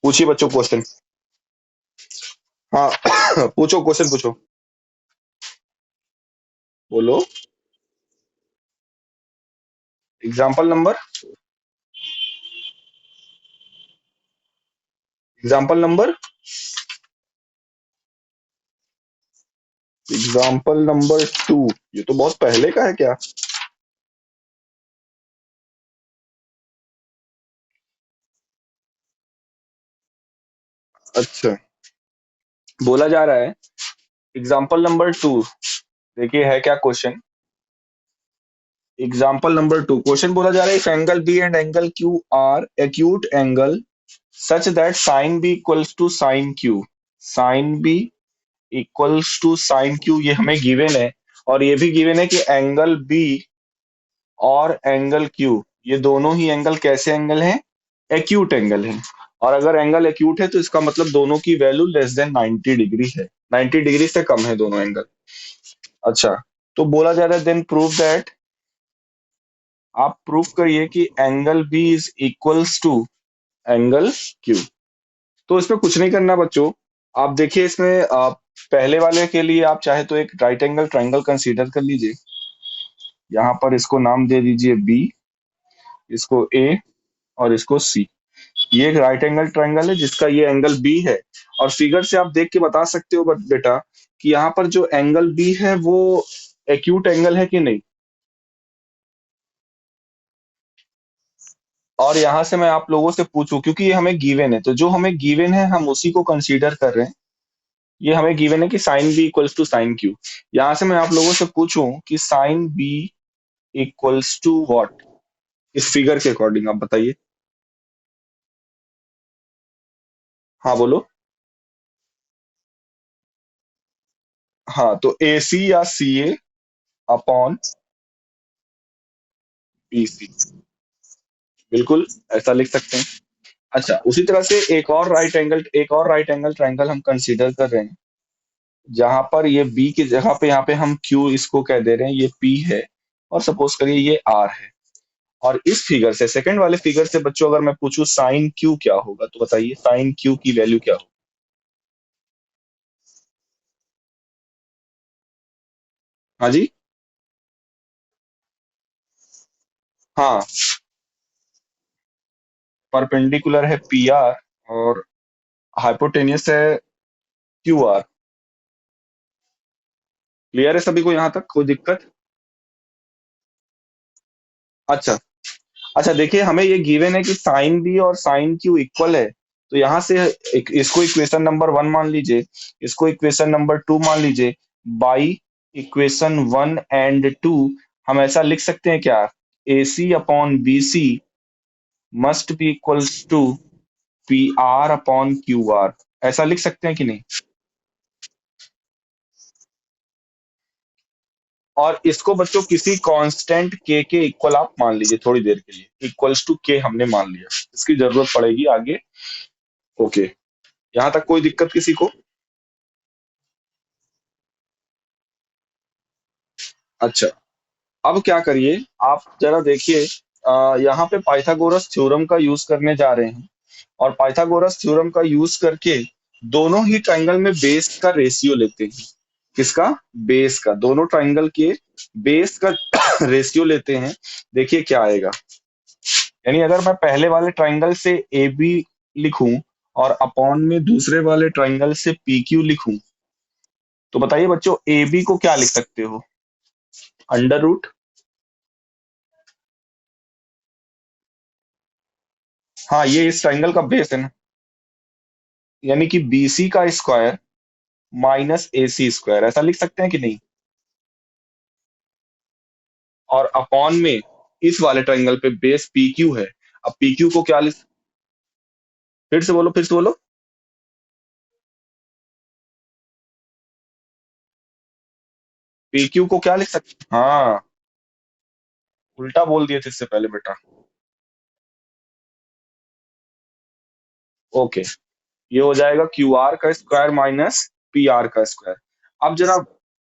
पूछिए बच्चों क्वेश्चन। हाँ पूछो, क्वेश्चन पूछो। बोलो। Example number. Example number. Example number 2। ये तो बहुत पहले का है क्या? अच्छा, बोला जा रहा है एग्जाम्पल नंबर 2। देखिए है क्या क्वेश्चन। एग्जाम्पल नंबर 2, क्वेश्चन बोला जा रहा है, if angle B and angle Q are acute angle such that sine B equals to sine Q. Sine B equals to sine Q, ये हमें गिवन है। और ये भी गिवन है कि एंगल बी और एंगल क्यू, ये दोनों ही एंगल कैसे एंगल हैं? एक्यूट एंगल है। और अगर एंगल एक्यूट है तो इसका मतलब दोनों की वैल्यू लेस देन 90 डिग्री है, 90 डिग्री से कम है दोनों एंगल। अच्छा, तो बोला जा रहा है देन प्रूव दैट, आप प्रूफ करिए कि angle B is equals to angle Q. तो इसमें कुछ नहीं करना बच्चों। आप देखिए इसमें पहले वाले के लिए आप चाहे तो एक राइट एंगल ट्राइंगल कंसीडर कर लीजिए। यहाँ पर इसको नाम दे दीजिए बी, इसको ए और इसको सी। ये एक राइट एंगल ट्रायंगल है जिसका ये एंगल बी है। और फिगर से आप देख के बता सकते हो बेटा कि यहाँ पर जो एंगल बी है वो एक्यूट एंगल है कि नहीं। और यहाँ से मैं आप लोगों से पूछूं, क्योंकि ये हमें गिवन है, तो जो हमें गिवन है हम उसी को कंसीडर कर रहे हैं। ये हमें गिवन है कि sine B equals to sine Q. यहाँ से मैं आप लोगों से पूछूं कि sine B equals to what, इस फिगर के अकॉर्डिंग आप बताइए। हाँ बोलो। हाँ, तो ए सी या सी ए अपॉन बी सी, बिल्कुल ऐसा लिख सकते हैं। अच्छा, उसी तरह से एक और राइट एंगल ट्रायंगल हम कंसीडर कर रहे हैं, जहां पर ये बी की जगह पे यहाँ पे हम क्यू इसको कह दे रहे हैं, ये पी है। और सपोज करिए ये आर है। और इस फिगर से, सेकंड वाले फिगर से बच्चों, अगर मैं पूछूं साइन क्यू क्या होगा, तो बताइए साइन क्यू की वैल्यू क्या होगी। हाँ जी। हाँ, परपेंडिकुलर है पी आर और हाइपोटेनियस है क्यू आर। क्लियर है सभी को यहाँ तक, कोई दिक्कत? अच्छा। अच्छा देखिए, हमें ये गिवन है कि साइन बी और साइन क्यू इक्वल है। तो यहाँ से इसको इक्वेशन नंबर 1 मान लीजिए, इसको इक्वेशन नंबर 2 मान लीजिए। बाई इक्वेशन 1 एंड 2 हम ऐसा लिख सकते हैं क्या, A C upon B C must be equals to P R upon Q R. ऐसा लिख सकते हैं कि नहीं? और इसको बच्चों किसी कांस्टेंट के इक्वल आप मान लीजिए, थोड़ी देर के लिए इक्वल्स टू के हमने मान लिया, इसकी जरूरत पड़ेगी आगे। ओके, यहाँ तक कोई दिक्कत किसी को? अच्छा, अब क्या करिए, आप जरा देखिए, यहाँ पे पाइथागोरस थ्योरम का यूज करने जा रहे हैं। और पाइथागोरस थ्योरम का यूज करके दोनों ही ट्रायंगल में बेस का रेशियो लेते हैं। किसका? बेस का, दोनों ट्रायंगल के बेस का रेशियो लेते हैं। देखिए क्या आएगा। यानी अगर मैं पहले वाले ट्रायंगल से ए बी लिखूं और अपॉन में दूसरे वाले ट्रायंगल से पी क्यू लिखूं, तो बताइए बच्चों ए बी को क्या लिख सकते हो? Under root. हाँ, ये इस ट्रायंगल का बेस है ना। यानी कि बी सी का स्क्वायर माइनस ए सी स्क्वायर, ऐसा लिख सकते हैं कि नहीं? और अपॉन में इस वाले ट्रायंगल पे बेस पी क्यू है। अब पी क्यू को क्या लिख, फिर से बोलो, फिर से बोलो। पी क्यू को क्या लिख सकते, हाँ, उल्टा बोल दिए थे इससे पहले बेटा। ओके, ये हो जाएगा क्यू आर का स्क्वायर माइनस पी आर का स्क्वायर। अब जरा,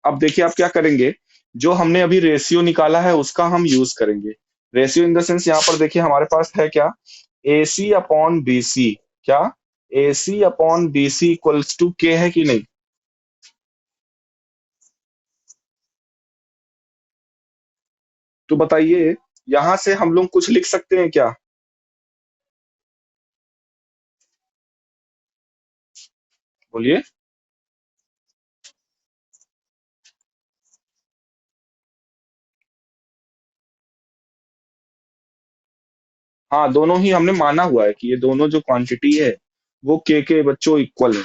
अब देखिए आप क्या करेंगे, जो हमने अभी रेशियो निकाला है उसका हम यूज करेंगे। रेशियो इन द सेंस, यहाँ पर देखिए हमारे पास है क्या, A C upon B C. क्या? A C upon B C equals to के है कि नहीं? तो बताइए, यहां से हम लोग कुछ लिख सकते हैं क्या? बोलिए। हाँ, दोनों ही हमने माना हुआ है कि ये दोनों जो क्वांटिटी है वो के बच्चों इक्वल है।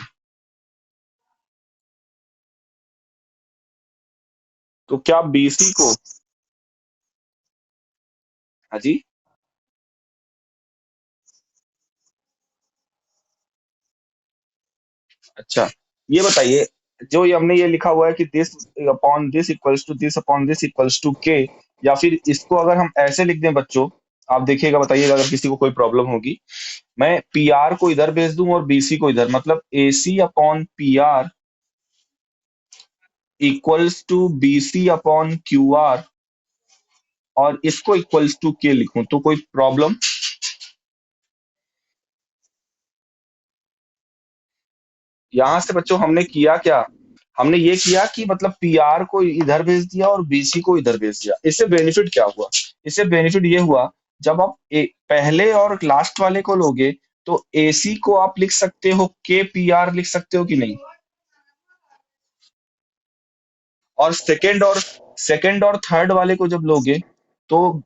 तो क्या बीसी को, हाँ जी, अच्छा, ये बताइए, जो ये हमने ये लिखा हुआ है कि this upon this equals to this upon this equals to K, या फिर इसको अगर हम ऐसे लिख दें बच्चों, आप देखिएगा, बताइएगा अगर किसी को कोई प्रॉब्लम होगी। मैं पी आर को इधर भेज दूं और बीसी को इधर, मतलब A C upon P R equals to B C upon Q R, और इसको इक्वल्स टू के लिखूं तो कोई प्रॉब्लम? यहां से बच्चों हमने किया क्या? हमने ये किया कि मतलब पीआर को इधर भेज दिया और बीसी को इधर भेज दिया। इससे बेनिफिट क्या हुआ? इससे बेनिफिट ये हुआ, जब आप पहले और लास्ट वाले को लोगे तो एसी को आप लिख सकते हो के पी आर लिख सकते हो कि नहीं? और सेकंड और थर्ड वाले को जब लोगे तो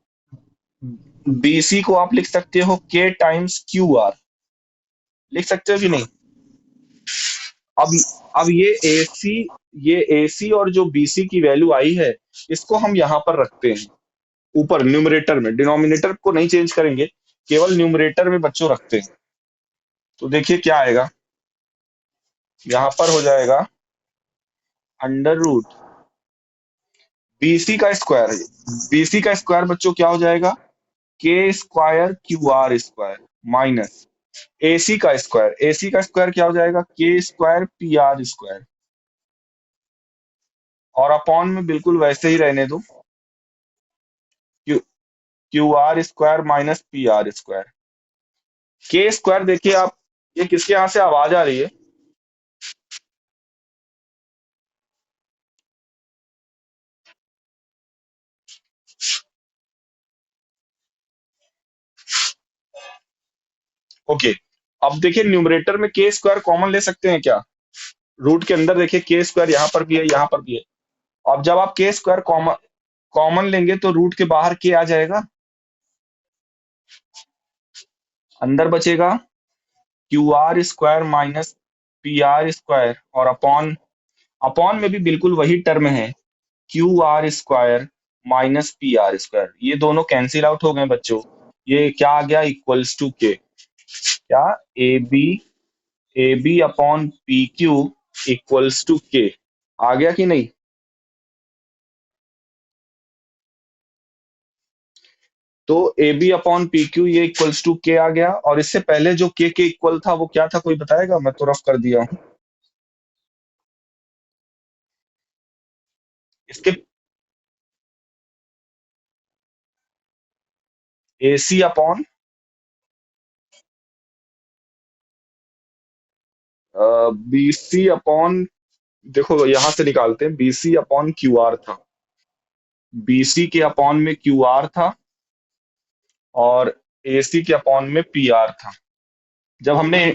बीसी को आप लिख सकते हो के टाइम्स क्यू आर, लिख सकते हो कि नहीं? अब अब ये एसी और जो बीसी की वैल्यू आई है, इसको हम यहां पर रखते हैं ऊपर न्यूमरेटर में, डिनोमिनेटर को नहीं चेंज करेंगे, केवल न्यूमरेटर में बच्चों रखते हैं। तो देखिए क्या आएगा, यहाँ पर हो जाएगा अंडर रूट बीसी का स्क्वायर। बीसी का स्क्वायर बच्चों क्या हो जाएगा? के square Q R square minus AC का स्क्वायर क्या हो जाएगा? के स्क्वायर पी आर स्क्वायर, और अपॉन में बिल्कुल वैसे ही रहने दो, Q Q R square minus P R square. के स्क्वायर देखिए आप, ये किसके यहाँ से आवाज आ रही है? ओके, अब देखिए न्यूमरेटर में के स्क्वायर कॉमन ले सकते हैं क्या? रूट के अंदर देखिए के स्क्वायर यहाँ पर भी है, यहाँ पर भी है। अब जब आप के स्क्वायर कॉमन कॉमन लेंगे तो रूट के बाहर के आ जाएगा, अंदर बचेगा Q R square minus P R square, और अपॉन अपॉन में भी बिल्कुल वही टर्म है, Q R square minus P R square, ये दोनों कैंसिल आउट हो गए बच्चों। ये क्या आ गया? इक्वल्स टू के, क्या? A B upon P Q equals to K, आ गया कि नहीं? तो A B upon P Q ये इक्वल्स टू के आ गया, और इससे पहले जो के इक्वल था वो क्या था, कोई बताएगा? मैं तो रफ कर दिया हूँ इसके। A C upon B C upon, देखो यहां से निकालते हैं, B C upon Q R था, बीसी के अपॉन में क्यू आर था, और ए सी के अपॉन में पी आर था। जब हमने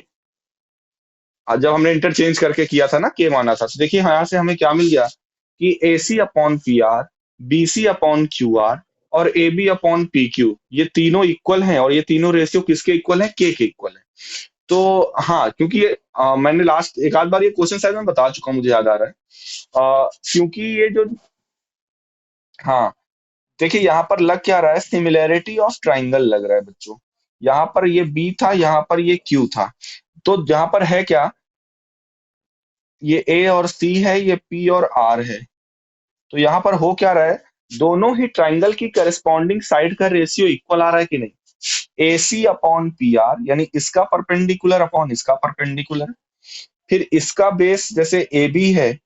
जब हमने इंटरचेंज करके किया था ना, के माना था, तो देखिए यहाँ से हमें क्या मिल गया कि A C upon P R, B C upon Q R, और A B upon P Q, ये तीनों इक्वल हैं, और ये तीनों रेशियो किसके इक्वल है? के इक्वल है। तो हाँ, क्योंकि ये मैंने लास्ट एक आध बार ये क्वेश्चन शायद मैं बता चुका हूँ, मुझे याद आ रहा है। क्योंकि ये जो, हाँ, देखिए यहाँ पर लग क्या रहा है, सिमिलैरिटी ऑफ ट्राइंगल लग रहा है बच्चों। यहाँ पर ये बी था, यहाँ पर ये क्यू था, तो यहाँ पर है क्या, ये ए और सी है, ये पी और आर है। तो यहाँ पर हो क्या रहा है, दोनों ही ट्राइंगल की करस्पॉन्डिंग साइड का रेशियो इक्वल आ रहा है कि नहीं? ए सी अपॉन पी आर, यानी इसका परपेंडिकुलर अपॉन इसका परपेंडिकुलर, फिर इसका बेस जैसे ए बी है,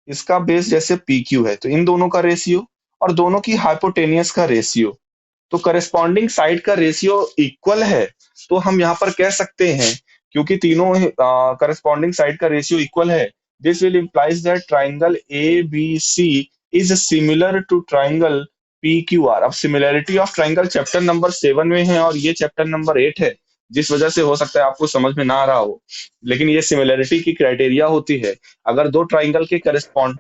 इसका बेस जैसे पी क्यू है, तो इन दोनों का रेशियो, और दोनों की हाइपोटेनियस का रेशियो, तो करस्पॉन्डिंग साइड का रेशियो इक्वल है। तो हम यहाँ पर कह सकते हैं क्योंकि तीनों करस्पॉन्डिंग साइड का रेशियो इक्वल है। This will implies that triangle A B C is similar to triangle P Q R. अब similarity of triangle chapter number 7 में है और ये चैप्टर नंबर 8 है, जिस वजह से हो सकता है आपको समझ में ना आ रहा हो, लेकिन ये सिमिलरिटी की क्राइटेरिया होती है। अगर दो ट्राइंगल के करस्पॉन्ड,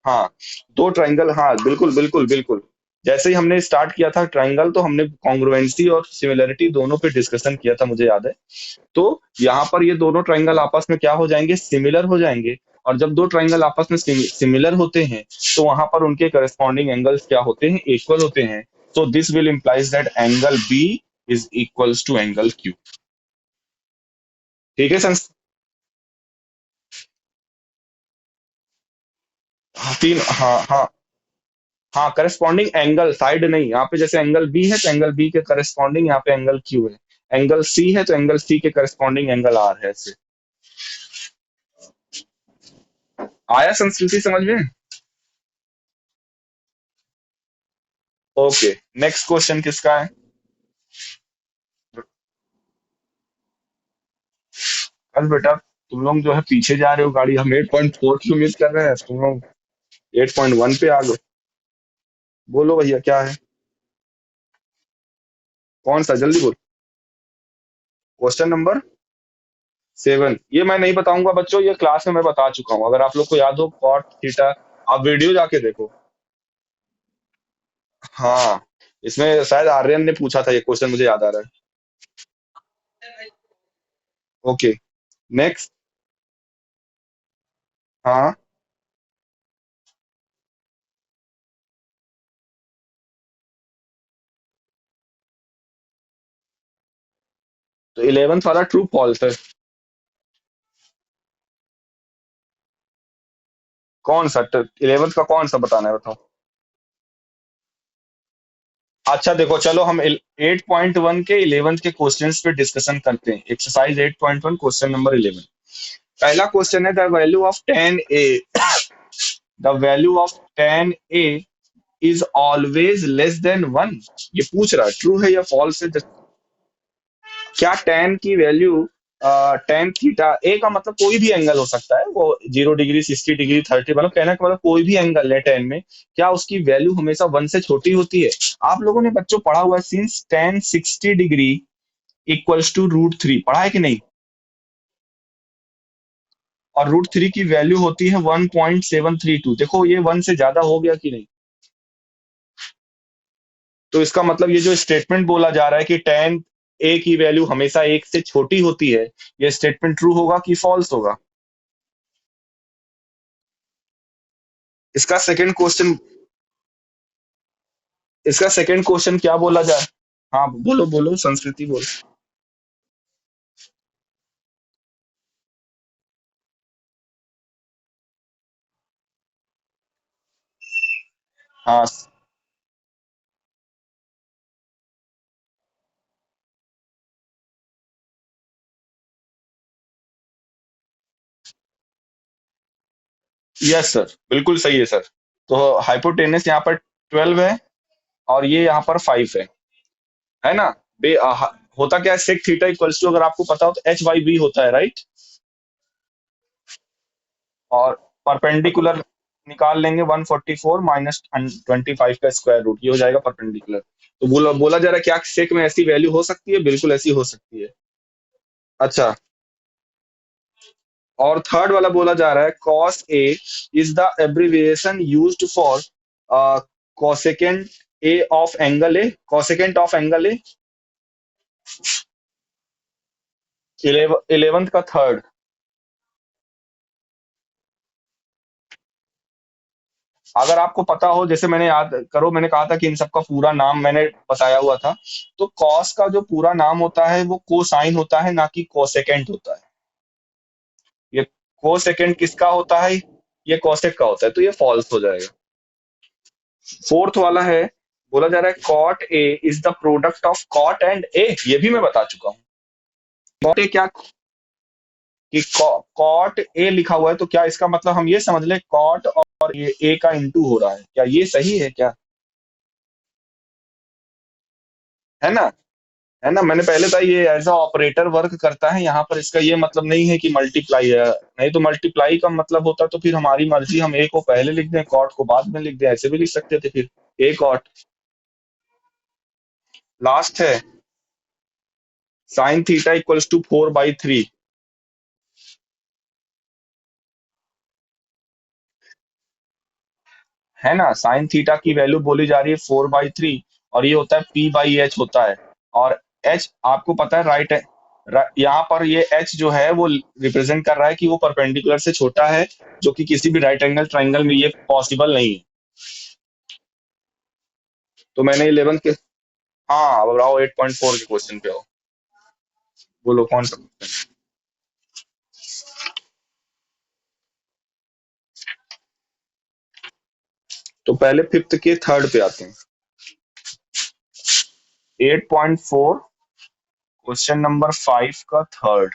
हाँ, दो ट्राइंगल, हाँ बिल्कुल बिल्कुल बिल्कुल। जैसे ही हमने स्टार्ट किया था ट्राइंगल, तो हमने कॉन्ग्रुएंसी और सिमिलरिटी दोनों पे डिस्कशन किया था, मुझे याद है। तो यहाँ पर ये दोनों ट्राइंगल आपस में क्या हो जाएंगे, सिमिलर हो जाएंगे। और जब दो ट्राइंगल आपस में सिमिलर होते हैं, तो वहां पर उनके करस्पॉन्डिंग एंगल्स क्या होते हैं, इक्वल होते हैं। So this will implies that angle B is equals to angle Q. ठीक है सर। हाँ, तीन, हाँ हाँ। हाँ, करस्पॉन्डिंग एंगल, साइड नहीं। यहाँ पे जैसे एंगल बी है तो एंगल बी के करस्पॉन्डिंग यहाँ पे एंगल क्यू है। एंगल सी है तो एंगल सी के करस्पॉन्डिंग एंगल आर है ऐसे। आया संस्कृति समझ में? ओके, नेक्स्ट क्वेश्चन किसका है? बस बेटा, तुम लोग जो है पीछे जा रहे हो गाड़ी, हम 8.4 क्यों मिस कर रहे हैं, तुम लोग 8.1 पे आ गए। बोलो भैया क्या है? कौन सा, जल्दी बोल। क्वेश्चन नंबर 7, ये मैं नहीं बताऊंगा बच्चों, ये क्लास में मैं बता चुका हूँ। अगर आप लोग को याद हो कॉट थीटा, आप वीडियो जाके देखो। हाँ, इसमें शायद आर्यन ने पूछा था ये क्वेश्चन, मुझे याद आ रहा है। Okay, next. हाँ, तो 11th वाला ट्रू फॉल्स है। कौन सा 11th का, कौन सा बताना है बताओ। अच्छा देखो, चलो हम 8.1 के 11th के क्वेश्चंस पे डिस्कशन करते हैं। Exercise 8.1 question number 11। पहला क्वेश्चन है, the value of ten A, the value of ten A is always less than 1। ये पूछ रहा है ट्रू है या फॉल्स है। क्या टेन की वैल्यू, टेन थीटा ए का मतलब कोई भी एंगल हो सकता है, वो 0 डिग्री, 60 डिग्री, 30, मतलब कहना का मतलब कोई भी एंगल है टेन में, क्या उसकी वैल्यू हमेशा 1 से छोटी होती है? आप लोगों ने बच्चों पढ़ा हुआ है, since tan 60 degree equals to √3, पढ़ा है कि नहीं? और √3 की वैल्यू होती है 1.732। देखो ये 1 से ज्यादा हो गया कि नहीं? तो इसका मतलब ये जो स्टेटमेंट बोला जा रहा है कि टेन ए की वैल्यू हमेशा 1 से छोटी होती है, ये स्टेटमेंट ट्रू होगा कि फॉल्स होगा? इसका सेकंड क्वेश्चन, इसका सेकंड क्वेश्चन क्या बोला जाए? हाँ बोलो बोलो, संस्कृति बोलो। हाँ, यस सर, बिल्कुल सही है सर। तो हाइपोटेनस यहाँ पर 12 है और ये यहाँ पर 5 है ना? होता क्या है, सेक थीटा इक्वल्स टू, अगर आपको पता हो तो h/b होता है, राइट? और परपेंडिकुलर निकाल लेंगे, 144 माइनस 25 का स्क्वायर रूट, ये हो जाएगा परपेंडिकुलर। तो बोला बोला जा रहा है क्या सेक में ऐसी वैल्यू हो सकती है? बिल्कुल ऐसी हो सकती है। अच्छा, और थर्ड वाला बोला जा रहा है, cos A is the abbreviation used for cosecant A of angle A, cosecant of angle A. 11th का थर्ड। अगर आपको पता हो, जैसे मैंने याद करो, मैंने कहा था कि इन सबका पूरा नाम मैंने बताया हुआ था। तो कॉस का जो पूरा नाम होता है वो कोसाइन होता है, ना कि कोसेकेंट होता है। ये कोसेकेंट किसका होता है? ये कॉसेक का होता है, तो ये फॉल्स हो जाएगा। फोर्थ वाला है, बोला जा रहा है cot A is the product of cot and A, ये भी मैं बता चुका हूँ। कॉट ए क्या, कि कॉट ए लिखा हुआ है तो क्या इसका मतलब हम ये समझ लें कॉट और ये ए का इंटू हो रहा है, क्या ये सही है क्या? है ना? है ना, मैंने पहले था ये एज अ ऑपरेटर वर्क करता है यहाँ पर, इसका ये मतलब नहीं है कि मल्टीप्लाई है, नहीं तो मल्टीप्लाई का मतलब होता तो फिर हमारी मर्जी, हम ए को पहले लिख दें कॉट को बाद में लिख दें, ऐसे भी लिख सकते थे फिर। ए कॉट लास्ट है, साइन थीटा इक्वल्स टू 4/3। है ना, साइन थीटा की वैल्यू बोली जा रही है 4/3, और ये होता है P/H होता है। और H आपको पता है राइट है, यहाँ पर ये H जो है वो रिप्रेजेंट कर रहा है कि वो परपेंडिकुलर से छोटा है, जो कि किसी भी राइट एंगल ट्राइंगल में ये पॉसिबल नहीं है। तो मैंने 11 के, हाँ अब आओ 8.4 के क्वेश्चन पे आओ, बोलो कौन सा क्वेश्चन। तो पहले फिफ्थ के थर्ड पे आते हैं। 8.4 क्वेश्चन नंबर 5 का थर्ड,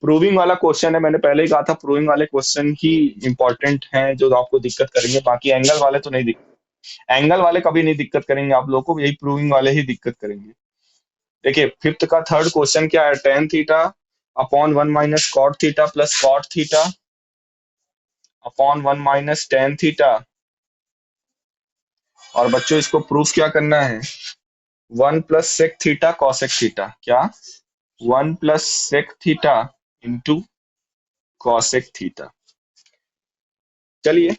प्रूविंग वाला क्वेश्चन है। मैंने पहले ही कहा था प्रूविंग वाले क्वेश्चन ही इंपॉर्टेंट हैं जो आपको दिक्कत करेंगे, बाकी एंगल वाले तो नहीं एंगल वाले कभी नहीं दिक्कत करेंगे आप लोगों को, यही प्रूविंग वाले ही दिक्कत करेंगे। देखिए फिफ्थ का थर्ड क्वेश्चन क्या है, tan theta upon 1 - cot theta plus cot theta upon 1 - tan theta. और बच्चों इसको प्रूफ क्या करना है, 1 + सेक थीटा कॉसेक थीटा, क्या 1 + sec theta into cosec theta. चलिए,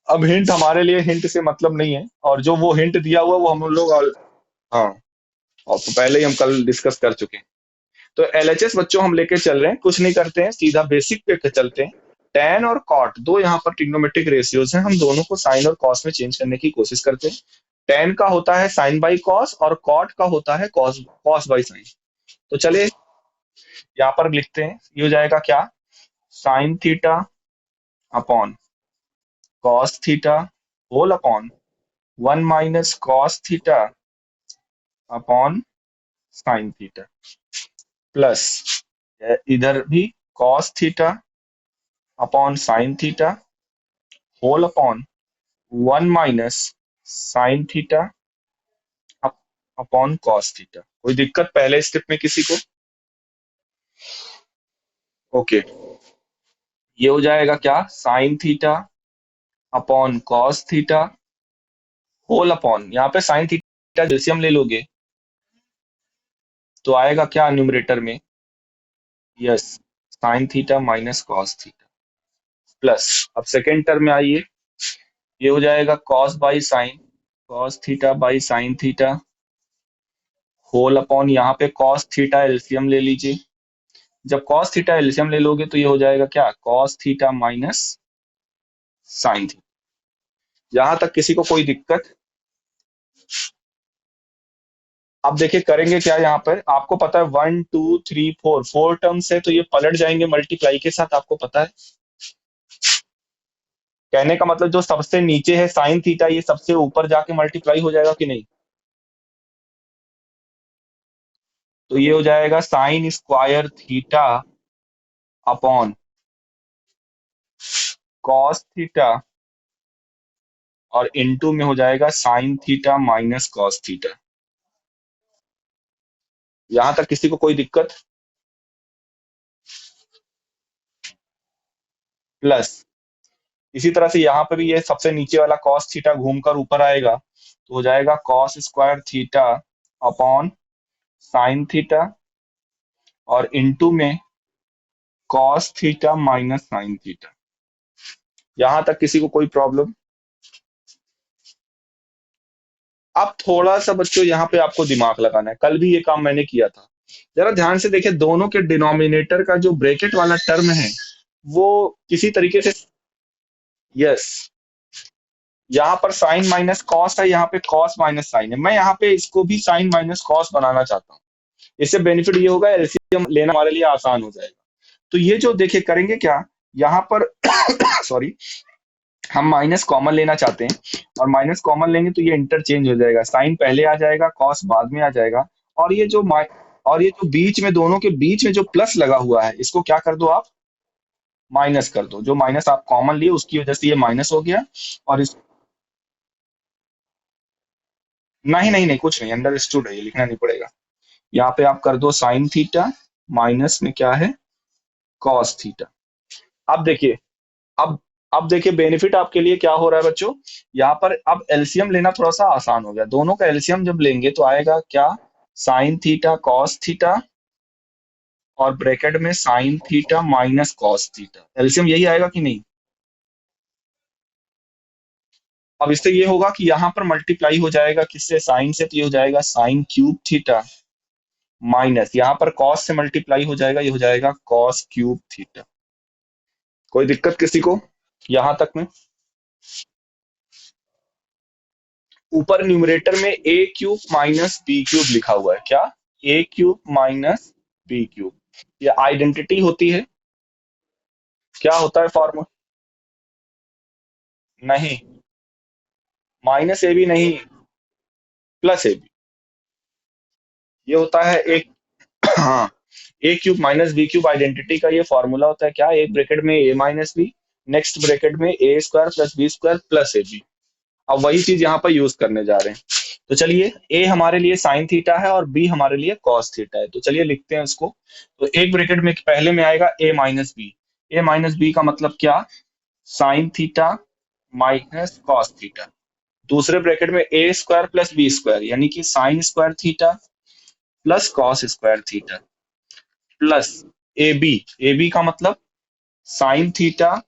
अब हिंट हमारे लिए हिंट से मतलब नहीं है, और जो वो हिंट दिया हुआ वो हम लोग हाँ, और तो पहले ही हम कल डिस्कस कर चुके हैं। तो एलएचएस बच्चों हम लेके चल रहे हैं, कुछ नहीं करते हैं, सीधा बेसिक पे चलते हैं। टेन और कॉट दो यहाँ पर ट्रिग्नोमेट्रिक रेशियोज हैं, हम दोनों को साइन और कॉस में चेंज करने की कोशिश करते हैं। टेन का होता है साइन बाई कॉस और कॉट का होता है कॉस कॉस बाई साइन। तो चलिए यहाँ पर लिखते हैं, ये हो जाएगा क्या, sine theta upon cos theta whole upon 1 - cos theta upon sine theta plus इधर भी cos theta upon sine theta whole upon 1 - sine theta upon cos theta. कोई दिक्कत पहले स्टेप में किसी को? ओके, ये हो जाएगा क्या, sine theta upon cos theta whole upon, यहाँ पे साइन थीटा एलसीएम ले लोगे तो आएगा क्या न्यूमरेटर में, yes, sine theta minus cos theta plus, अब सेकेंड टर्म में आइए, ये हो जाएगा cos by sine, cos theta by sine theta whole upon, यहाँ पे कॉस थीटा एलसीएम ले लीजिए। जब कॉस थीटा एलसीएम ले लोगे तो ये हो जाएगा क्या, cos theta minus sine theta. यहां तक किसी को कोई दिक्कत? अब देखिए करेंगे क्या, यहाँ पर आपको पता है 1 2 3 4 फोर टर्म्स है, तो ये पलट जाएंगे मल्टीप्लाई के साथ, आपको पता है। कहने का मतलब जो सबसे नीचे है साइन थीटा, ये सबसे ऊपर जाके मल्टीप्लाई हो जाएगा कि नहीं। तो ये हो जाएगा sign square theta upon cos theta और इनटू में हो जाएगा sign theta minus cos theta. यहां तक किसी को कोई दिक्कत? प्लस इसी तरह से यहाँ पे भी ये सबसे नीचे वाला कॉस थीटा घूमकर ऊपर आएगा, तो हो जाएगा cos square theta upon sine theta और इनटू में cos theta minus sine theta. यहां तक किसी को कोई प्रॉब्लम? अब थोड़ा सा बच्चों यहाँ पे आपको दिमाग लगाना है, कल भी ये काम मैंने किया था। जरा ध्यान से देखिए, दोनों के डिनोमिनेटर का जो ब्रैकेट वाला टर्म है वो किसी तरीके से, यस, यहाँ पर साइन माइनस कॉस है, यहाँ पे कॉस माइनस साइन है, मैं यहाँ पे इसको भी साइन माइनस कॉस बनाना चाहता हूँ। इससे बेनिफिट ये होगा एलसीएम लेना हमारे लिए आसान हो जाएगा। तो ये जो देखिए करेंगे क्या, यहाँ पर सॉरी, हम माइनस कॉमन लेना चाहते हैं, और माइनस कॉमन लेंगे तो ये इंटरचेंज हो जाएगा, साइन पहले आ जाएगा कॉस बाद में आ जाएगा। और ये जो और ये जो बीच में, दोनों के बीच में जो प्लस लगा हुआ है, इसको क्या कर दो आप, माइनस कर दो। जो माइनस आप कॉमन लिए उसकी वजह से ये माइनस हो गया। और इस नहीं नहीं नहीं, कुछ नहीं, अंडरस्टूड है, ये लिखना नहीं पड़ेगा। यहाँ पे आप कर दो साइन थीटा, माइनस में क्या है, कॉस थीटा। अब देखिए, अब अब देखिए बेनिफिट आपके लिए क्या हो रहा है बच्चों। यहाँ पर अब एलसीएम लेना थोड़ा सा आसान हो गया, दोनों का एलसीएम जब लेंगे तो आएगा क्या, साइन थीटा कॉस थीटा, और ब्रैकेट में sine theta minus cos theta, LCM यही आएगा कि नहीं। अब इससे ये होगा कि यहाँ पर मल्टीप्लाई हो जाएगा किससे, साइन से, तो ये हो जाएगा साइन क्यूब थीटा, माइनस यहाँ पर कॉस से मल्टीप्लाई हो जाएगा, ये हो जाएगा कॉस क्यूब थीटा। कोई दिक्कत किसी को यहाँ तक में। ऊपर न्यूमरेटर में A cube minus B cube लिखा हुआ है, क्या, A cube minus B cube, ये आइडेंटिटी होती है। क्या होता है फॉर्मूला, नहीं, माइनस ए बी नहीं, प्लस ए बी, ये होता है एक, हाँ, A cube minus B cube identity का ये फॉर्मूला होता है, क्या, एक ब्रैकेट में A minus B, next bracket में A square plus B square plus A B. अब वही चीज यहाँ पर यूज करने जा रहे हैं। तो चलिए, ए हमारे लिए साइन थीटा है और बी हमारे लिए कॉस थीटा है, तो चलिए लिखते हैं उसको। तो एक ब्रैकेट में पहले में आएगा A minus B, A minus B का मतलब क्या, sine theta minus cos theta. दूसरे ब्रैकेट में A square plus B square, यानी कि sine square theta plus cos square theta, plus A B, A B का मतलब साइन थीटा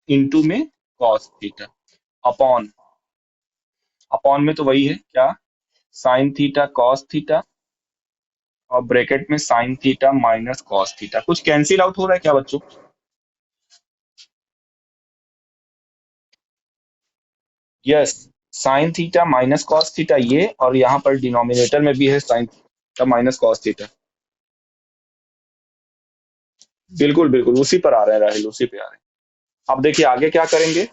इंटू में कॉस थीटा, अपॉन, अपॉन में तो वही है क्या, साइन थीटा कॉस थीटा, और ब्रैकेट में sine theta minus cos theta. कुछ कैंसिल आउट हो रहा है क्या बच्चों। Yes, sine theta minus cos theta ये, और यहाँ पर डिनोमिनेटर में भी है sign theta minus cos theta. बिल्कुल बिल्कुल, उसी पर आ रहे हैं राहुल, उसी पे आ रहे हैं। अब देखिए आगे क्या करेंगे,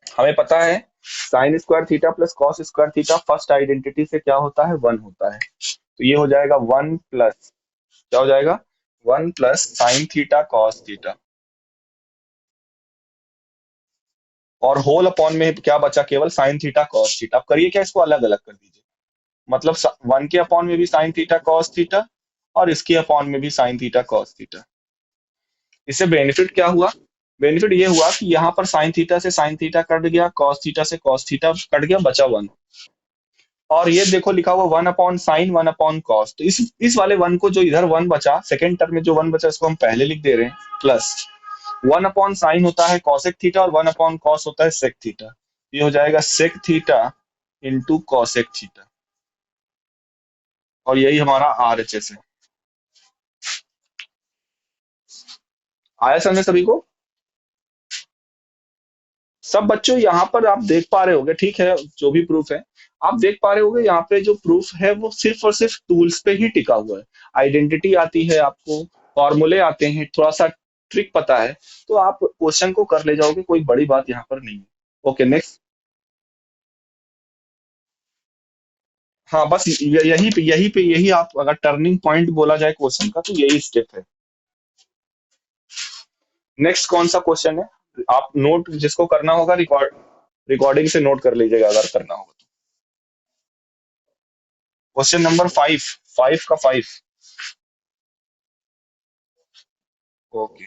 हमें पता है sign square theta plus cos square theta first identity से क्या होता है, वन होता है। तो ये हो जाएगा वन प्लस, क्या हो जाएगा, one plus sign theta cos theta, और होल अपॉन में क्या बचा, केवल साइन थीटा कॉस थीटा। अब करिए क्या, इसको अलग अलग कर दीजिए, मतलब वन के अपॉन में भी साइन थीटा कॉस थीटा, और इसके अपॉन में भी साइन थीटा कॉस थीटा। इससे बेनिफिट क्या हुआ, बेनिफिट ये हुआ कि यहाँ पर साइन थीटा से साइन थीटा कट गया, कॉस थीटा से कॉस थीटा कट गया, बचा वन। और ये देखो लिखा हुआ one upon sine one upon cos, तो इस वाले वन को, जो इधर वन बचा, सेकेंड टर्म में जो वन बचा, इसको हम पहले लिख दे रहे हैं, प्लस वन अपॉन साइन होता है कॉसेक थीटा, और वन अपॉन कॉस होता है सेक थीटा। ये हो जाएगा sec theta into cosec theta, और यही हमारा आर एच एस है। आया समझे सभी को। सब बच्चों यहाँ पर आप देख पा रहे होंगे, ठीक है, जो भी प्रूफ है आप देख पा रहे होंगे, यहाँ पे जो प्रूफ है वो सिर्फ और सिर्फ टूल्स पे ही टिका हुआ है। आइडेंटिटी आती है आपको, फॉर्मूले आते हैं, थोड़ा सा ट्रिक पता है, तो आप क्वेश्चन को कर ले जाओगे, कोई बड़ी बात यहाँ पर नहीं है। Okay next. हाँ बस यही आप अगर टर्निंग पॉइंट बोला जाए क्वेश्चन का, तो यही स्टेप है। नेक्स्ट कौन सा क्वेश्चन है, आप नोट जिसको करना होगा, रिकॉर्डिंग से नोट कर लीजिएगा अगर करना होगा तो। क्वेश्चन नंबर फाइव, फाइव का फाइव। ओके।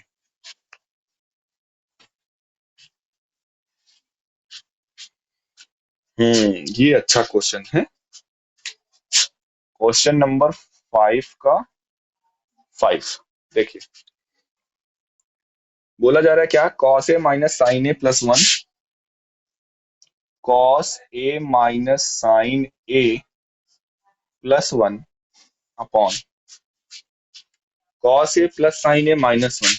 ये अच्छा क्वेश्चन है। क्वेश्चन नंबर फाइव का फाइव, देखिए बोला जा रहा है क्या, cos A minus sine A plus one, cos A minus sine A plus one upon cos A plus sine A minus one,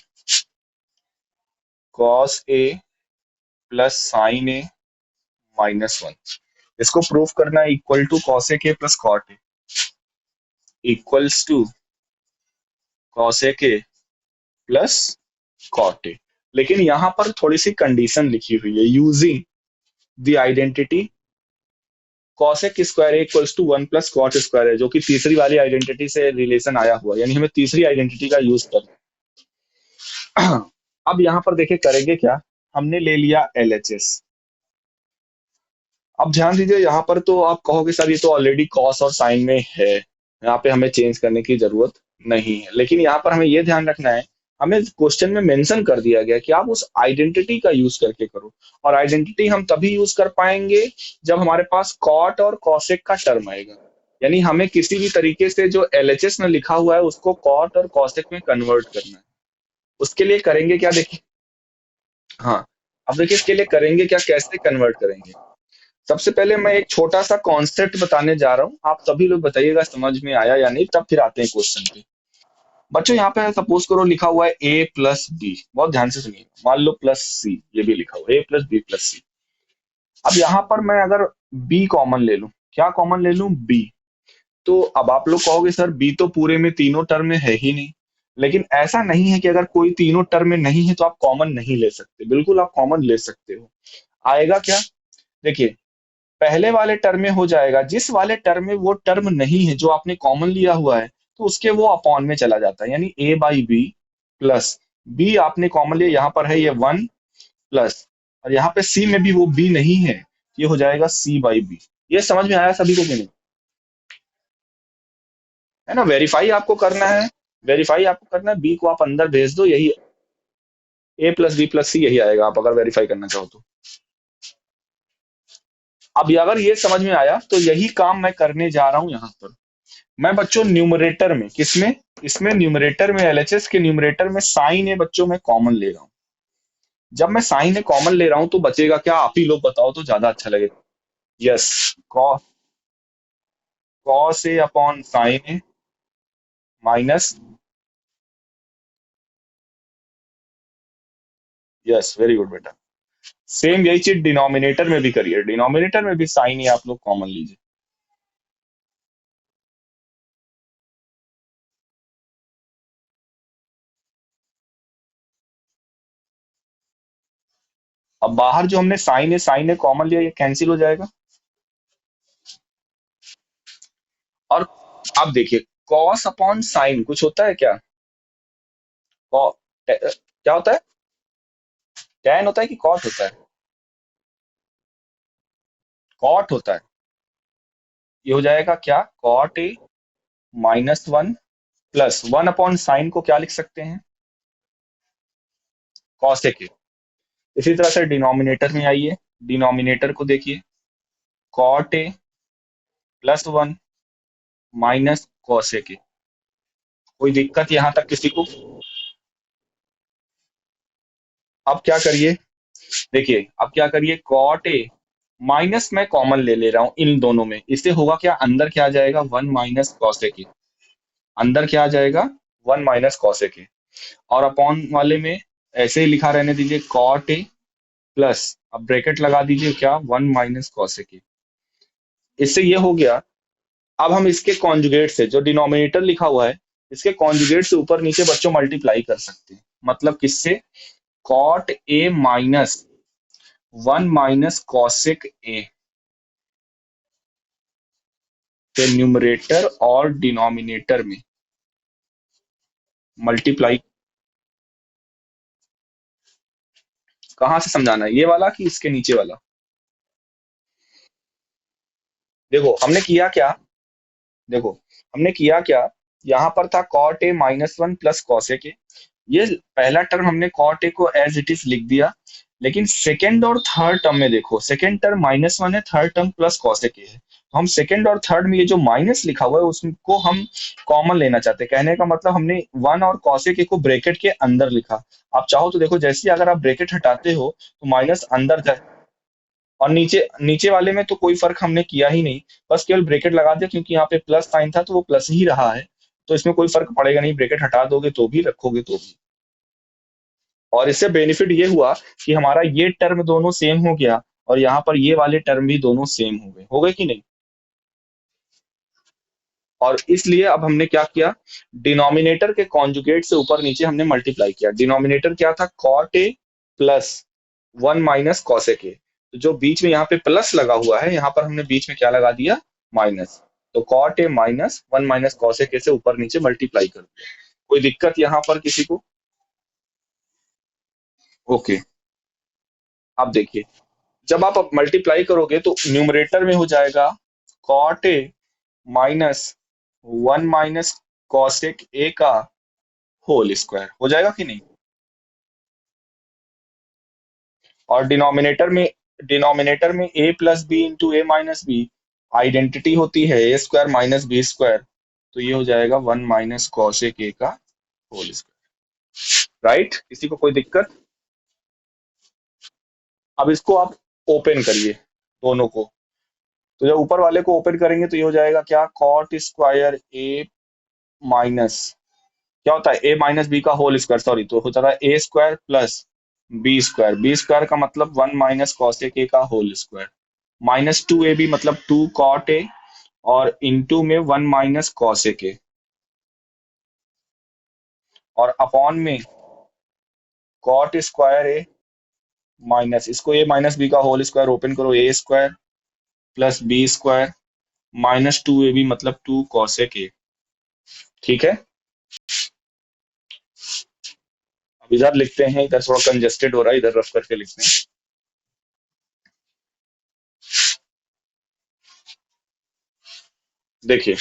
cos A plus sine A minus one. इसको proof करना है, equal to cosec A plus cot A, equals to cosec A plus cot A. लेकिन यहाँ पर थोड़ी सी condition लिखी हुई है, using the identity cosec square equals to one plus cot square है, जो कि तीसरी वाली आइडेंटिटी से रिलेशन आया हुआ, यानी हमें तीसरी आइडेंटिटी का यूज करना। अब यहाँ पर देखिए करेंगे क्या, हमने ले लिया एल एच एस, अब ध्यान दीजिए, यहाँ पर तो आप कहोगे सर ये तो ऑलरेडी कॉस और साइन में है, यहाँ पे हमें चेंज करने की जरूरत नहीं है। लेकिन यहाँ पर हमें ये ध्यान रखना है, हमें क्वेश्चन में मेंशन कर दिया गया कि आप उस आइडेंटिटी का यूज करके करो। और आइडेंटिटी हम तभी यूज कर पाएंगे जब हमारे पास कॉट और कॉसेक का टर्म आएगा। यानी हमें किसी भी तरीके से जो एलएचएस में लिखा हुआ है उसको कॉट और कॉसेक में कन्वर्ट करना है। उसके लिए करेंगे क्या, देखिए। हाँ, अब देखिए इसके लिए करेंगे क्या, कैसे कन्वर्ट करेंगे। सबसे पहले मैं एक छोटा सा कॉन्सेप्ट बताने जा रहा हूँ, आप सभी लोग बताइएगा समझ में आया या नहीं, तब फिर आते हैं क्वेश्चन पे। बच्चों यहाँ पे सपोज करो लिखा हुआ है ए प्लस बी, बहुत ध्यान से सुनिए, मान लो प्लस सी, ये भी लिखा हुआ है ए प्लस बी प्लस सी। अब यहाँ पर मैं अगर बी कॉमन ले लूं, क्या कॉमन ले लूं, बी। तो अब आप लोग कहोगे सर बी तो पूरे में तीनों टर्म में है ही नहीं। लेकिन ऐसा नहीं है कि अगर कोई तीनों टर्म में नहीं है तो आप कॉमन नहीं ले सकते, बिल्कुल आप कॉमन ले सकते हो। आएगा क्या, देखिए, पहले वाले टर्म में हो जाएगा, जिस वाले टर्म में वो टर्म नहीं है जो आपने कॉमन लिया हुआ है, तो उसके वो अपॉन में चला जाता है। यानी ए बाई बी प्लस बी आपने कॉमन लिया, यहाँ पर है ये वन प्लस, और यहाँ पे सी में भी वो बी नहीं है, ये हो जाएगा सी बाई बी। ये समझ में आया सभी को कि नहीं, है ना। वेरीफाई आपको करना है, वेरीफाई आपको करना है, बी को आप अंदर भेज दो, यही ए प्लस बी प्लस सी यही आएगा, आप अगर वेरीफाई करना चाहो तो। अब ये अगर ये समझ में आया तो यही काम मैं करने जा रहा हूं यहाँ पर। मैं बच्चों न्यूमरेटर में, किसमें, इसमें न्यूमरेटर में, एलएचएस के न्यूमरेटर में साइन है बच्चों, मैं कॉमन ले रहा हूँ। जब मैं साइन है कॉमन ले रहा हूँ तो बचेगा क्या, आप ही लोग बताओ तो ज्यादा अच्छा लगेगा। Yes, cos A upon sine A minus, yes very good बेटा। सेम यही चीज डिनोमिनेटर में भी करिए, डिनोमिनेटर में भी साइन ही आप लोग कॉमन लीजिए। अब बाहर जो हमने साइन है कॉमन लिया, ये कैंसिल हो जाएगा। और अब देखिए, कॉस अपॉन साइन कुछ होता है क्या, क्या होता है, टैन होता है कि कॉट होता है, कॉट होता है। ये हो जाएगा क्या, cot A minus one plus one upon sine को क्या लिख सकते हैं, कॉसेक ए। इसी तरह से डिनोमिनेटर में आइए, डिनोमिनेटर को देखिए, cot A plus one minus cosec A. कोई दिक्कत यहां तक किसी को। अब क्या करिए, देखिए अब क्या करिए, कॉट ए माइनस मैं कॉमन ले रहा हूं इन दोनों में, इससे होगा क्या, अंदर क्या आ जाएगा, वन माइनस कॉसेक ए। अंदर क्या आ जाएगा, वन माइनस कॉसेक ए। और अपॉन वाले में ऐसे ही लिखा रहने दीजिए, कॉट ए प्लस, अब ब्रैकेट लगा दीजिए क्या, वन माइनस कॉसेक ए। इससे ये हो गया। अब हम इसके कॉन्जुगेट से, जो डिनोमिनेटर लिखा हुआ है, इसके कॉन्जुगेट से ऊपर नीचे बच्चों मल्टीप्लाई कर सकते हैं। मतलब किससे, cot A minus one minus cosec A के न्यूमरेटर और डिनोमिनेटर में मल्टीप्लाई। कहाँ से समझाना है, ये वाला कि इसके नीचे वाला। देखो हमने किया क्या, देखो हमने किया क्या, यहाँ पर था cot A minus one plus cosec A. ये पहला टर्म हमने कॉट ए को एज इट इज लिख दिया। लेकिन सेकंड और थर्ड टर्म में देखो, सेकंड टर्म माइनस वन है, थर्ड टर्म प्लस कॉसेक ए है, तो हम सेकंड और थर्ड में ये जो माइनस लिखा हुआ है उसको हम कॉमन लेना चाहते हैं। कहने का मतलब हमने वन और कॉसेक ए को ब्रैकेट के अंदर लिखा। आप चाहो तो देखो, जैसे ही अगर आप ब्रैकेट हटाते हो तो माइनस अंदर जाए, और नीचे नीचे वाले में तो कोई फर्क हमने किया ही नहीं, बस केवल ब्रैकेट लगा दिया, क्योंकि यहाँ पे प्लस साइन था तो वो प्लस ही रहा है। तो इसमें कोई फर्क पड़ेगा नहीं, ब्रैकेट हटा दोगे तो भी, रखोगे तो भी। और इससे बेनिफिट ये हुआ कि हमारा ये टर्म दोनों सेम हो गया, और यहाँ पर ये वाले टर्म भी दोनों सेम हो गए कि नहीं। और इसलिए अब हमने क्या किया, डिनोमिनेटर के कॉन्जुगेट से ऊपर नीचे हमने मल्टीप्लाई किया। डिनोमिनेटर क्या था, cot A plus one minus cosec A. तो जो बीच में यहाँ पे प्लस लगा हुआ है, यहाँ पर हमने बीच में क्या लगा दिया, माइनस। तो cot A minus one minus cosec A से ऊपर नीचे मल्टीप्लाई कर दिया। कोई दिक्कत यहाँ पर किसी को। ओके, अब देखिए, जब आप मल्टीप्लाई करोगे तो न्यूमरेटर में हो जाएगा cot A minus 1 - cosec A का होल स्क्वायर, हो जाएगा कि नहीं। और डिनोमिनेटर में ए प्लस बी इंटू ए माइनस बी आइडेंटिटी होती है A square minus B square, तो ये हो जाएगा 1 - कॉसेक ए का होल स्क्वायर। राइट, किसी को कोई दिक्कत। अब इसको आप ओपन करिए दोनों को। तो जब ऊपर वाले को ओपन करेंगे तो ये हो जाएगा क्या, कॉट स्क्वायर ए माइनस, क्या होता है ए माइनस बी का होल स्क्वायर, सॉरी, तो हो जाता है A square plus B square, B square का मतलब 1 - कॉसेक ए का होल स्क्वायर, -2ab मतलब 2 कॉट ए, और इंटू में 1 - कॉसेक ए, और अपॉन में कॉट स्क्वायर ए माइनस, इसको ए माइनस बी का होल स्क्वायर ओपन करो, A square plus B square -2ab मतलब 2 कॉसेक ए। ठीक है, अब इधर लिखते हैं, इधर थोड़ा कंजेस्टेड हो रहा है, इधर रफ करके लिखते हैं। देखिए,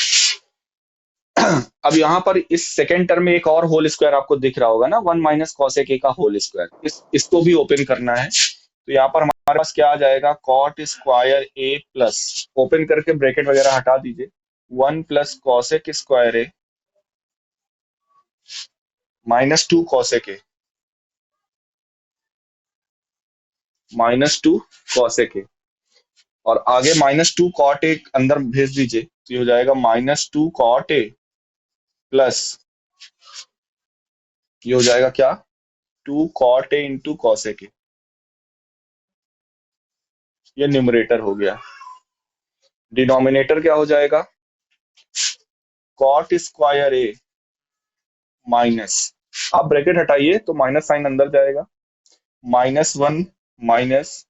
अब यहाँ पर इस सेकेंड टर्म में एक और होल स्क्वायर आपको दिख रहा होगा ना, 1 - कॉसेक ए का होल स्क्वायर, इसको भी ओपन करना है। तो यहाँ पर हमारे पास क्या आ जाएगा, cot square A plus, open करके ब्रैकेट वगैरह हटा दीजिए, 1 + cosec square A -2 cosec A, -2 cosec ए, और आगे -2 कॉट ए अंदर भेज दीजिए, तो ये हो जाएगा -2 कॉट ए प्लस, ये हो जाएगा क्या, 2 cot A into cosec A, ये न्यूमरेटर हो गया। डिनोमिनेटर क्या हो जाएगा, कॉट स्क्वायर ए माइनस, आप ब्रैकेट हटाइए तो माइनस साइन अंदर जाएगा, -1 minus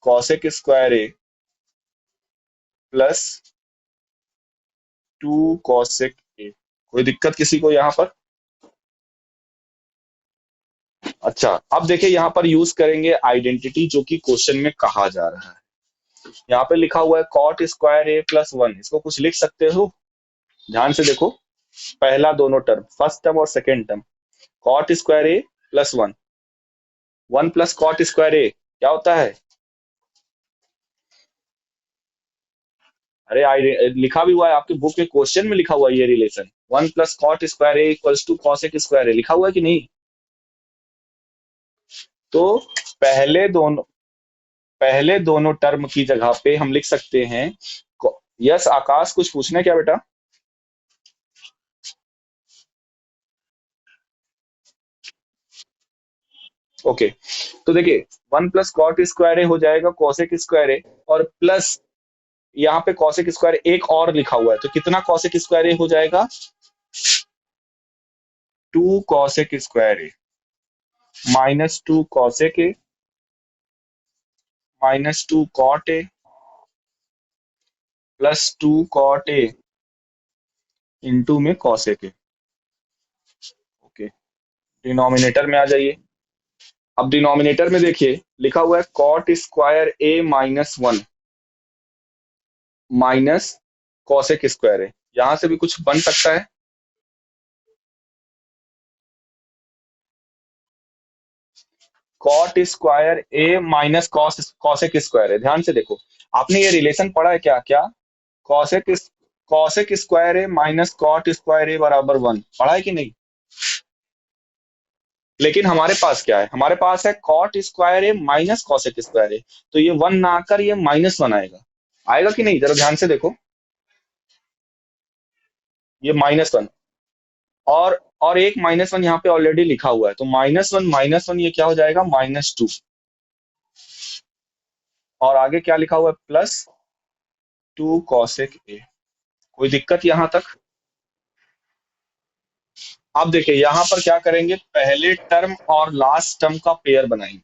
cosec square A plus 2 cosec A. कोई दिक्कत किसी को यहाँ पर। अच्छा, अब देखिए यहाँ पर यूज करेंगे आइडेंटिटी जो कि क्वेश्चन में कहा जा रहा है। यहाँ पे लिखा हुआ है कॉट स्क्वायर ए प्लस 1, इसको कुछ लिख सकते हो, ध्यान से देखो, पहला दोनों टर्म, फर्स्ट टर्म और second term, cot square A plus 1, 1 + cot square ए क्या होता है, अरे लिखा भी हुआ है आपके बुक में, क्वेश्चन में लिखा हुआ है ये रिलेशन, 1 + कॉट स्क्वायर ए = 2 कॉसेक स्क्वायर ए, लिखा हुआ है कि नहीं। तो पहले दोनों पहले दोनों टर्म की जगह पे हम लिख सकते हैं, यस आकाश कुछ पूछना है क्या बेटा। ओके, तो देखिए 1 + कॉट स्क्वायर ए हो जाएगा कॉसेक स्क्वायर ए, और प्लस यहाँ पे कॉसेक स्क्वायर एक और लिखा हुआ है, तो कितना कॉसेक स्क्वायर ए हो जाएगा, 2 cosec square A -2 cosec A -2 cot A plus 2 cot A into में कॉसेक ए। ओके, डिनोमिनेटर में आ जाइए। अब डिनोमिनेटर में देखिए लिखा हुआ है कॉट स्क्वायर ए -1 माइनस कॉसेक स्क्वायर ए, यहां से भी कुछ बन सकता है, cot square A minus cosec square है, ध्यान से देखो, आपने ये रिलेशन पढ़ा है क्या, क्या cosec cosec square A minus cot square ए बराबर 1, पढ़ा है कि नहीं। लेकिन हमारे पास क्या है, हमारे पास है cot square A minus cosec square ए, तो ये 1 ना आकर ये -1 आएगा, आएगा कि नहीं, जरा ध्यान से देखो, ये -1, और एक -1 यहाँ पे ऑलरेडी लिखा हुआ है, तो -1 ये क्या हो जाएगा, -2, और आगे क्या लिखा हुआ है, प्लस 2 कॉसेक ए। कोई दिक्कत यहाँ तक। अब देखिए यहाँ पर क्या करेंगे, पहले टर्म और लास्ट टर्म का पेयर बनाएंगे,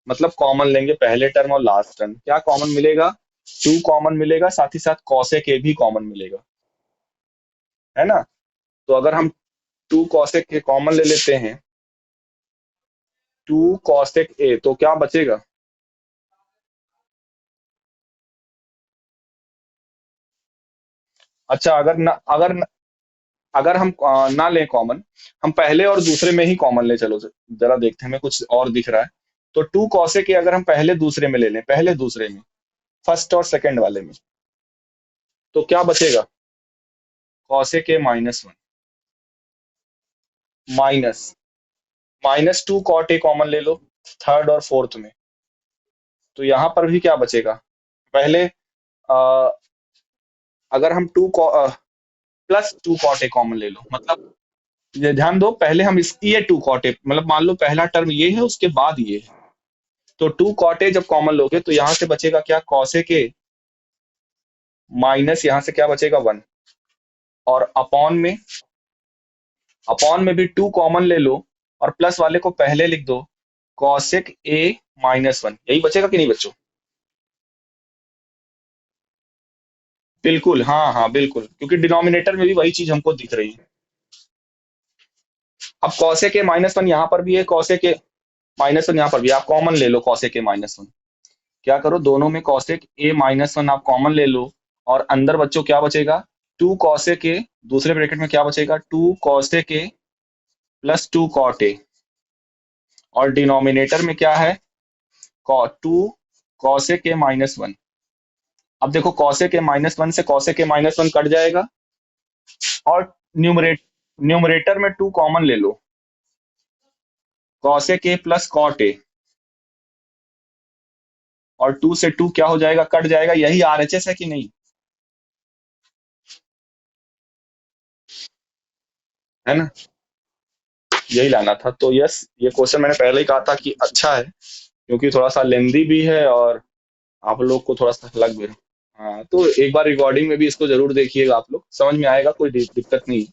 मतलब कॉमन लेंगे पहले टर्म और लास्ट टर्म, क्या कॉमन मिलेगा, 2 कॉमन मिलेगा, साथ ही साथ कॉसेक ए भी कॉमन मिलेगा, है ना। तो अगर हम 2 कॉसेक ए कॉमन ले लेते हैं, 2 कॉसेक ए, तो क्या बचेगा, अच्छा, अगर हम ना लें कॉमन, हम पहले और दूसरे में ही कॉमन ले, चलो जरा देखते हैं, हमें कुछ और दिख रहा है। तो टू कौसे के अगर हम पहले दूसरे में ले लें, पहले दूसरे में, फर्स्ट और सेकंड वाले में, तो क्या बचेगा? कौसे के -1 माइनस -2 कॉट ए कॉमन ले लो थर्ड और फोर्थ में, तो यहां पर भी क्या बचेगा? पहले अ, अगर हम +2 कॉट ए कॉमन ले लो, मतलब ये ध्यान दो, पहले हम ये टू कॉट ए, मतलब मान लो पहला टर्म ये है, उसके बाद ये है, तो टू कॉट ए जब कॉमन लोगे तो यहां से बचेगा क्या? कौसे के माइनस, यहां से क्या बचेगा? 1। और अपॉन में भी टू कॉमन ले लो, और प्लस वाले को पहले लिख दो, कौशिक ए -1, यही बचेगा कि नहीं बच्चों? बिल्कुल, हाँ हाँ बिल्कुल, क्योंकि डिनोमिनेटर में भी वही चीज हमको दिख रही है। अब कौसे के -1 यहाँ पर भी है, कौसे के -1 यहाँ पर भी, आप कॉमन ले लो कौसे के -1। क्या करो, दोनों में कौशिक ए -1 आप कॉमन ले लो, और अंदर बच्चों क्या बचेगा? टू कौसे के, दूसरे ब्रैकेट में क्या बचेगा? टू कौसे के +2 कॉट ए, और डिनोमिनेटर में क्या है? टू कौसे के -1। अब देखो, कौसे के -1 से कौसे के -1 कट जाएगा, और न्यूमरेटर में टू कॉमन ले लो, कौसे के प्लस कॉट ए, और टू से टू क्या हो जाएगा? कट जाएगा। यही आरएचएस है कि नहीं? है ना? यही लाना था। तो यस, ये क्वेश्चन मैंने पहले ही कहा था कि अच्छा है, क्योंकि थोड़ा सा लेंदी भी है, और आप लोग को थोड़ा सा लग भी रहा। हाँ, तो एक बार रिकॉर्डिंग में भी इसको जरूर देखिएगा, आप लोग समझ में आएगा, कोई दिक्कत नहीं।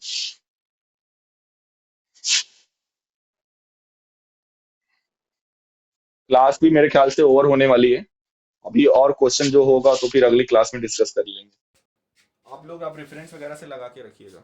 क्लास भी मेरे ख्याल से ओवर होने वाली है अभी, और क्वेश्चन जो होगा तो फिर अगली क्लास में डिस्कस कर लेंगे। आप लोग, आप रेफरेंस वगैरह से लगा के रखिएगा।